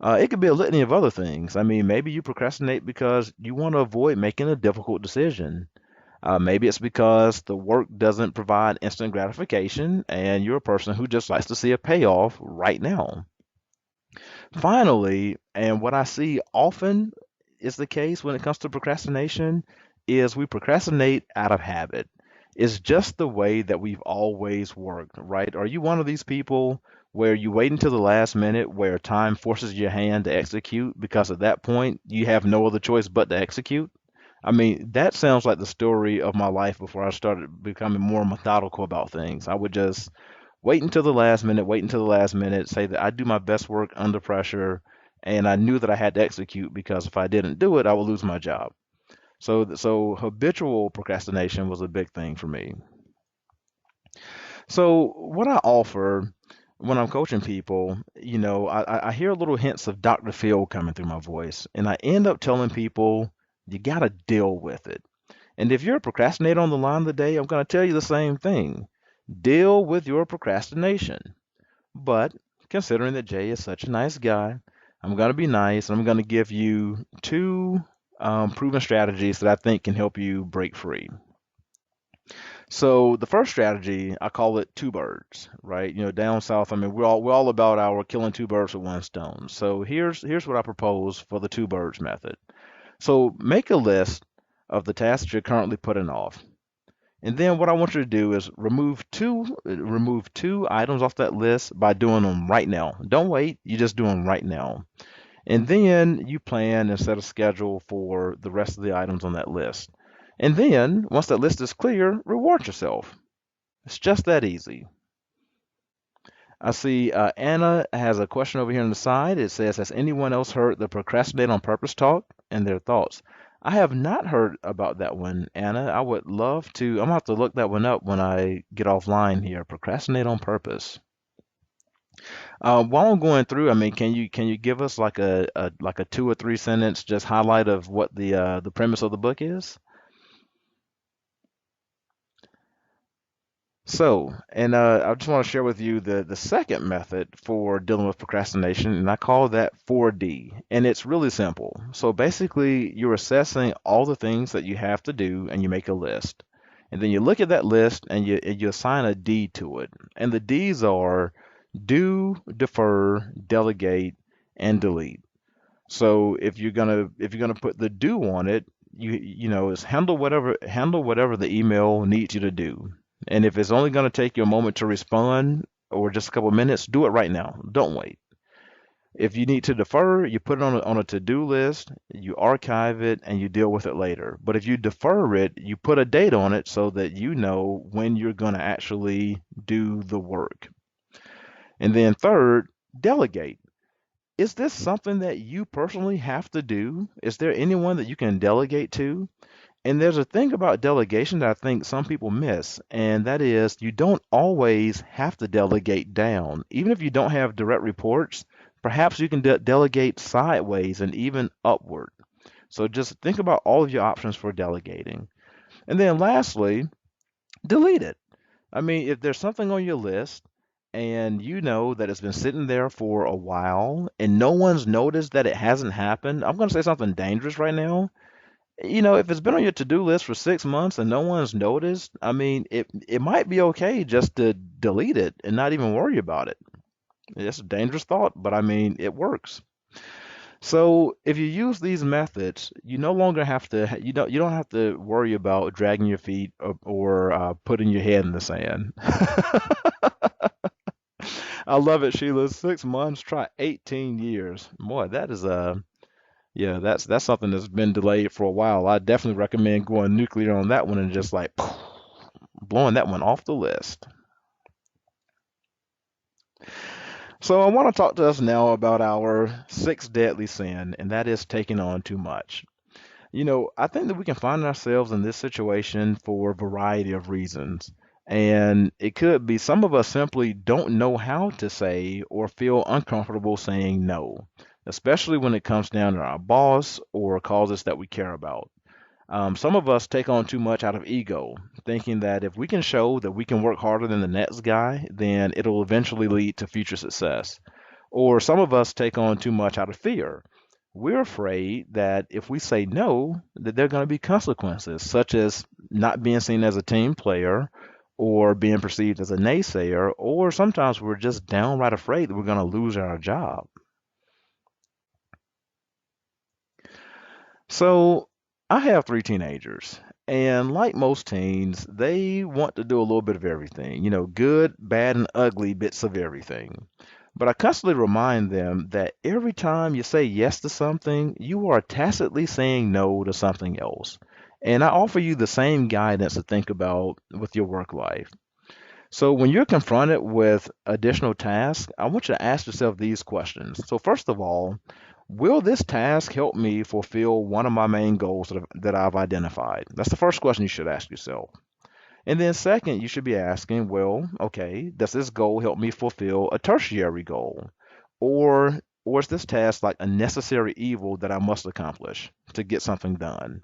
It could be a litany of other things. I mean, maybe you procrastinate because you want to avoid making a difficult decision. Maybe it's because the work doesn't provide instant gratification and you're a person who just likes to see a payoff right now. Finally, and what I see often is the case when it comes to procrastination, is we procrastinate out of habit. It's just the way that we've always worked, right? Are you one of these people where you wait until the last minute where time forces your hand to execute because at that point you have no other choice but to execute. I mean, that sounds like the story of my life before I started becoming more methodical about things. I would just wait until the last minute, wait until the last minute, say that I do my best work under pressure, and I knew that I had to execute because if I didn't do it, I would lose my job. So habitual procrastination was a big thing for me. So what I offer when I'm coaching people, I hear little hints of Dr. Phil coming through my voice, and I end up telling people you got to deal with it. And if you're a procrastinator on the line today, I'm going to tell you the same thing. Deal with your procrastination. But considering that Jay is such a nice guy, I'm going to be nice. I'm going to give you two proven strategies that I think can help you break free. So the first strategy, I call it two birds, right? Down south, I mean, we're all about our killing two birds with one stone. So here's what I propose for the two birds method. So make a list of the tasks you're currently putting off. And then what I want you to do is remove two items off that list by doing them right now. Don't wait, you just do them right now. And then you plan and set a schedule for the rest of the items on that list. And then once that list is clear, reward yourself. It's just that easy. I see Anna has a question over here on the side. It says, has anyone else heard the procrastinate on purpose talk and their thoughts? I have not heard about that one, Anna. I would love to. I'm gonna have to look that one up when I get offline here. Procrastinate on purpose. While I'm going through, I mean, can you give us like a 2 or 3 sentence just highlight of what the premise of the book is? I just want to share with you the second method for dealing with procrastination, and I call that 4D. And it's really simple. So basically, you're assessing all the things that you have to do, and you make a list. And then you look at that list and you assign a D to it. And the D's are do, defer, delegate, and delete. So if you're gonna put the do on it, is handle whatever the email needs you to do. And if it's only gonna take you a moment to respond or just a couple of minutes, do it right now. Don't wait. If you need to defer, you put it on a to-do list, you archive it, and you deal with it later. But if you defer it, you put a date on it so that you know when you're gonna actually do the work. And then third, delegate. Is this something that you personally have to do? Is there anyone that you can delegate to? And there's a thing about delegation that I think some people miss, and that is you don't always have to delegate down. Even if you don't have direct reports, perhaps you can delegate sideways and even upward. So just think about all of your options for delegating. And then lastly, delete it. I mean, if there's something on your list and you know that it's been sitting there for a while and no one's noticed that it hasn't happened, I'm going to say something dangerous right now. If it's been on your to-do list for 6 months and no one's noticed, I mean, it might be okay just to delete it and not even worry about it. It's a dangerous thought, but I mean, it works. So if you use these methods, you no longer have to, you don't have to worry about dragging your feet or putting your head in the sand. I love it, Sheila. 6 months, try 18 years. Boy, that is yeah, that's something that's been delayed for a while. I definitely recommend going nuclear on that one and just like blowing that one off the list. So I want to talk to us now about our sixth deadly sin, and that is taking on too much. I think that we can find ourselves in this situation for a variety of reasons. And it could be some of us simply don't know how to say or feel uncomfortable saying no, especially when it comes down to our boss or causes that we care about. Some of us take on too much out of ego, thinking that if we can show that we can work harder than the next guy, then it'll eventually lead to future success. Or some of us take on too much out of fear. We're afraid that if we say no, that there are going to be consequences, such as not being seen as a team player or being perceived as a naysayer, or sometimes we're just downright afraid that we're going to lose our job. So I have three teenagers, And like most teens, they want to do a little bit of everything, good, bad, and ugly bits of everything. But I constantly remind them that every time you say yes to something, you are tacitly saying no to something else. And I offer you the same guidance to think about with your work life. So when you're confronted with additional tasks, I want you to ask yourself these questions. So first of all, will this task help me fulfill one of my main goals that I've identified? That's the first question you should ask yourself. And then second, you should be asking, well, okay, does this goal help me fulfill a tertiary goal? Or is this task like a necessary evil that I must accomplish to get something done?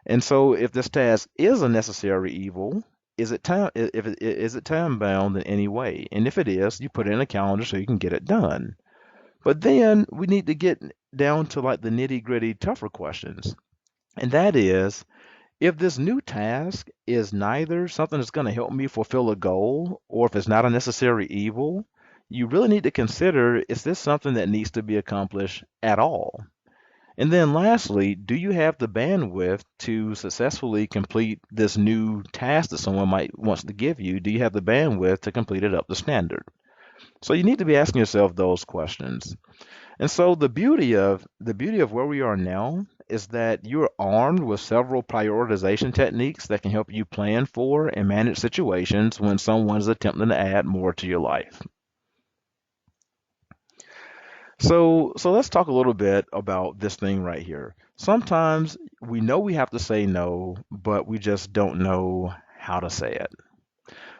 And so if this task is a necessary evil, is it time bound in any way? And if it is, you put it in a calendar so you can get it done. But then we need to get down to like the nitty-gritty tougher questions. And that is, if this new task is neither something that's going to help me fulfill a goal or if it's not a necessary evil, you really need to consider, is this something that needs to be accomplished at all? And then lastly, do you have the bandwidth to successfully complete this new task that someone might wants to give you? Do you have the bandwidth to complete it up to standard? So you need to be asking yourself those questions. And so the beauty of where we are now is that you're armed with several prioritization techniques that can help you plan for and manage situations when someone's attempting to add more to your life. So let's talk a little bit about this thing right here. Sometimes we know we have to say no, but we just don't know how to say it.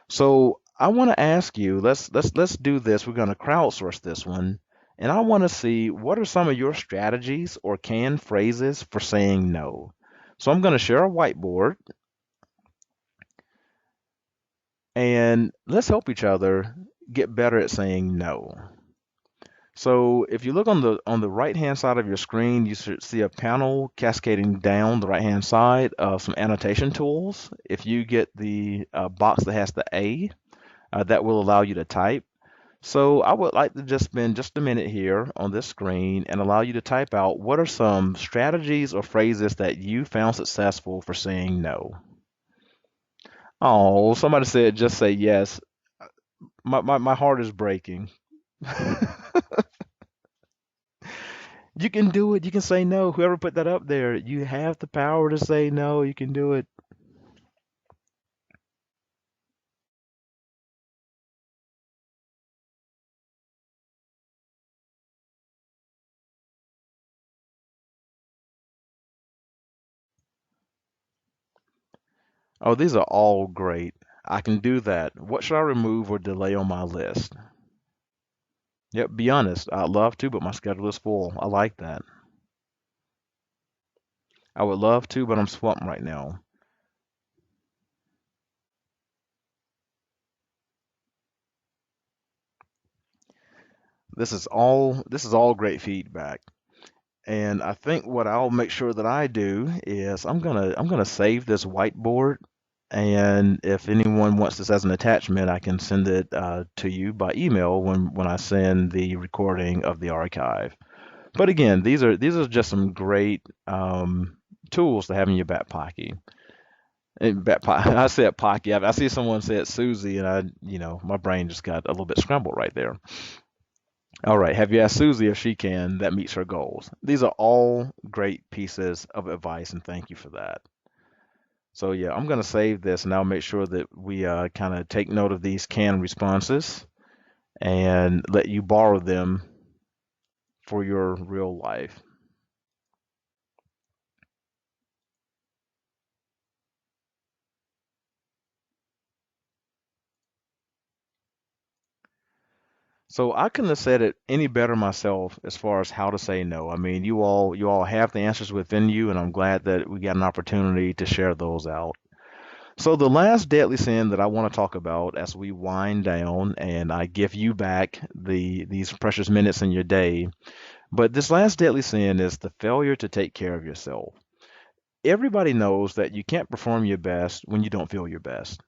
So I want to ask you, let's do this. We're going to crowdsource this one, and I want to see what are some of your strategies or canned phrases for saying no. So I'm going to share a whiteboard, and let's help each other get better at saying no. So if you look on the right-hand side of your screen, you should see a panel cascading down the right-hand side of some annotation tools. If you get the box that has the A, that will allow you to type. So I would like to just spend just a minute here on this screen and allow you to type out what are some strategies or phrases that you found successful for saying no. Oh, somebody said just say yes. My heart is breaking. You can do it. You can say no. Whoever put that up there, you have the power to say no. You can do it. Oh, these are all great. I can do that. What should I remove or delay on my list? Yep, be honest. I'd love to, but my schedule is full. I like that. I would love to, but I'm swamped right now. This is all great feedback. And I think what I'll make sure that I do is I'm gonna save this whiteboard, and if anyone wants this as an attachment, I can send it to you by email when I send the recording of the archive. But again, these are just some great tools to have in your back pocket. I said pocket. I see someone said Susie, and my brain just got a little bit scrambled right there. All right. Have you asked Susie if she can that meets her goals? These are all great pieces of advice, and thank you for that. So yeah, I'm gonna save this, and I'll make sure that we kind of take note of these canned responses and let you borrow them for your real life. So I couldn't have said it any better myself as far as how to say no. I mean, you all have the answers within you, and I'm glad that we got an opportunity to share those out. So the last deadly sin that I want to talk about as we wind down and I give you back these precious minutes in your day, but this last deadly sin is the failure to take care of yourself. Everybody knows that you can't perform your best when you don't feel your best.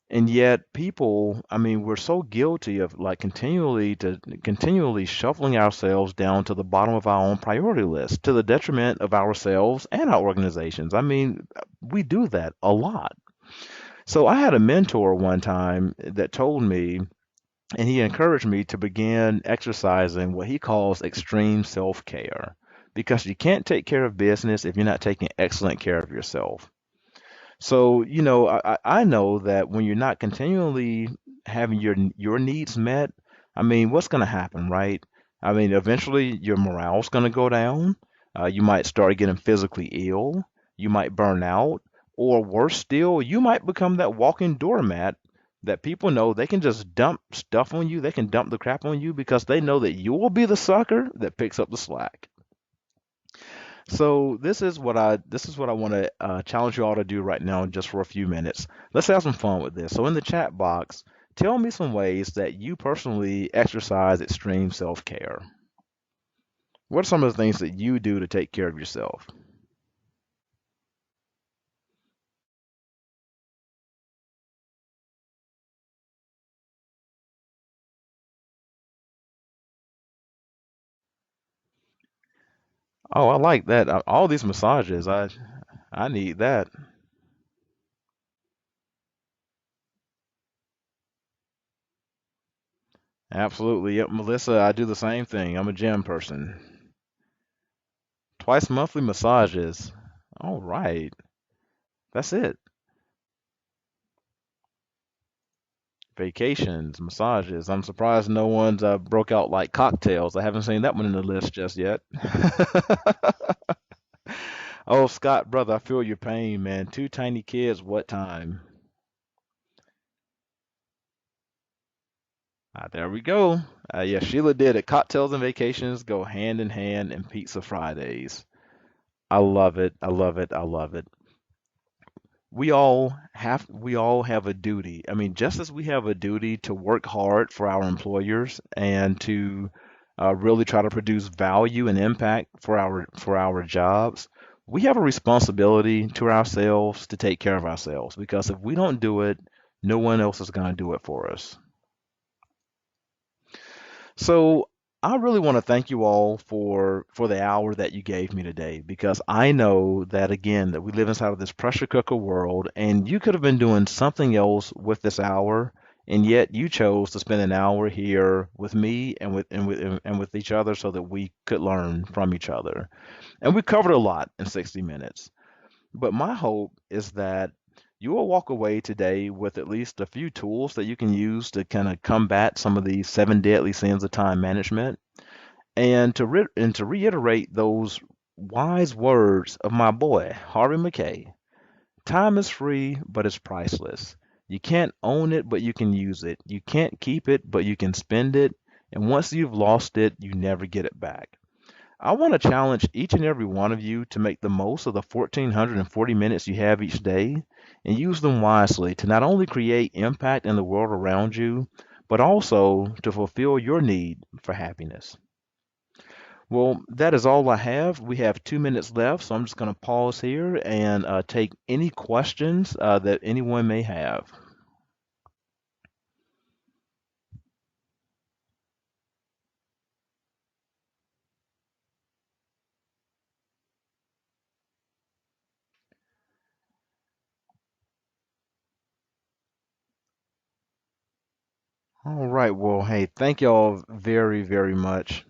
And yet people, I mean, we're so guilty of like continually shuffling ourselves down to the bottom of our own priority list to the detriment of ourselves and our organizations. I mean, we do that a lot. So I had a mentor one time that told me, and he encouraged me to begin exercising what he calls extreme self-care, because you can't take care of business if you're not taking excellent care of yourself. So, I know that when you're not continually having your needs met, I mean, what's going to happen, right? I mean, eventually your morale's going to go down. You might start getting physically ill. You might burn out, or worse still, you might become that walking doormat that people know they can just dump stuff on you. They can dump the crap on you because they know that you will be the sucker that picks up the slack. So this is what I want to challenge you all to do right now, just for a few minutes. Let's have some fun with this. So in the chat box, tell me some ways that you personally exercise extreme self-care. What are some of the things that you do to take care of yourself? Oh, I like that. All these massages, I need that. Absolutely. Yep, Melissa, I do the same thing. I'm a gym person. Twice monthly massages. All right. That's it. Vacations, massages. I'm surprised no one's broke out like cocktails. I haven't seen that one in the list just yet. Oh, Scott, brother, I feel your pain, man. Two tiny kids, what time? There we go. Yeah, Sheila did it. Cocktails and vacations go hand in hand in Pizza Fridays. I love it. I love it. I love it. We all have a duty. I mean, just as we have a duty to work hard for our employers and to really try to produce value and impact for our jobs, we have a responsibility to ourselves to take care of ourselves, because if we don't do it, no one else is going to do it for us. So I really want to thank you all for the hour that you gave me today, because I know that again that we live inside of this pressure cooker world, and you could have been doing something else with this hour, and yet you chose to spend an hour here with me and with each other so that we could learn from each other. And we covered a lot in 60 minutes. But my hope is that you will walk away today with at least a few tools that you can use to kind of combat some of these seven deadly sins of time management, and to reiterate those wise words of my boy Harvey McKay. Time is free, but it's priceless. You can't own it, but you can use it. You can't keep it, but you can spend it. And once you've lost it, you never get it back. I want to challenge each and every one of you to make the most of the 1,440 minutes you have each day and use them wisely to not only create impact in the world around you, but also to fulfill your need for happiness. Well, that is all I have. We have 2 minutes left, so I'm just going to pause here and take any questions that anyone may have. All right. Well, hey, thank y'all very, very much.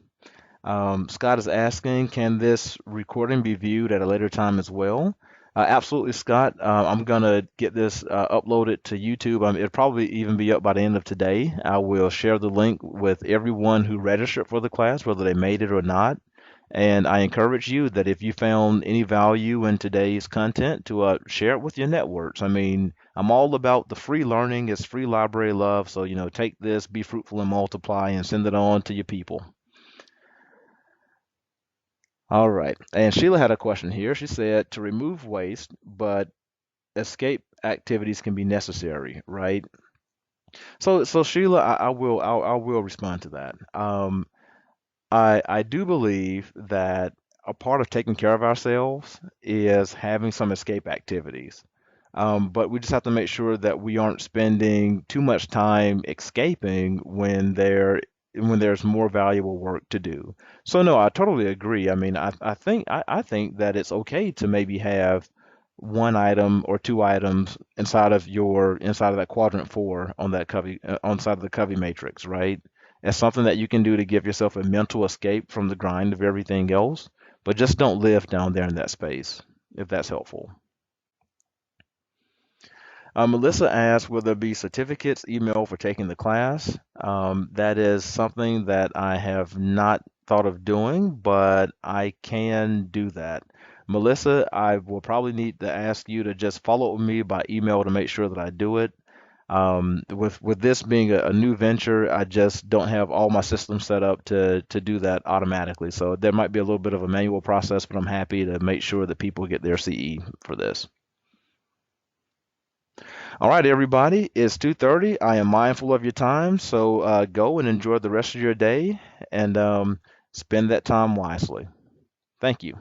Scott is asking, can this recording be viewed at a later time as well? Absolutely, Scott. I'm gonna get this uploaded to YouTube. It'll probably even be up by the end of today. I will share the link with everyone who registered for the class, whether they made it or not. And I encourage you that if you found any value in today's content, to share it with your networks. I mean, I'm all about the free learning. It's free library love. So, take this, be fruitful and multiply, and send it on to your people. All right. And Sheila had a question here. She said to remove waste, but escape activities can be necessary, right? So Sheila, I will respond to that. I do believe that a part of taking care of ourselves is having some escape activities. But we just have to make sure that we aren't spending too much time escaping when there's more valuable work to do. So no, I totally agree. I mean, I think that it's okay to maybe have one item or two items inside of that quadrant four on that Covey on side of the Covey matrix, right? It's something that you can do to give yourself a mental escape from the grind of everything else, but just don't live down there in that space, if that's helpful. Melissa asked, will there be certificates emailed for taking the class? That is something that I have not thought of doing, but I can do that. Melissa, I will probably need to ask you to just follow up with me by email to make sure that I do it. With this being a new venture, I just don't have all my systems set up to do that automatically. So there might be a little bit of a manual process, but I'm happy to make sure that people get their CE for this. All right, everybody, it's 2:30. I am mindful of your time, so go and enjoy the rest of your day and spend that time wisely. Thank you.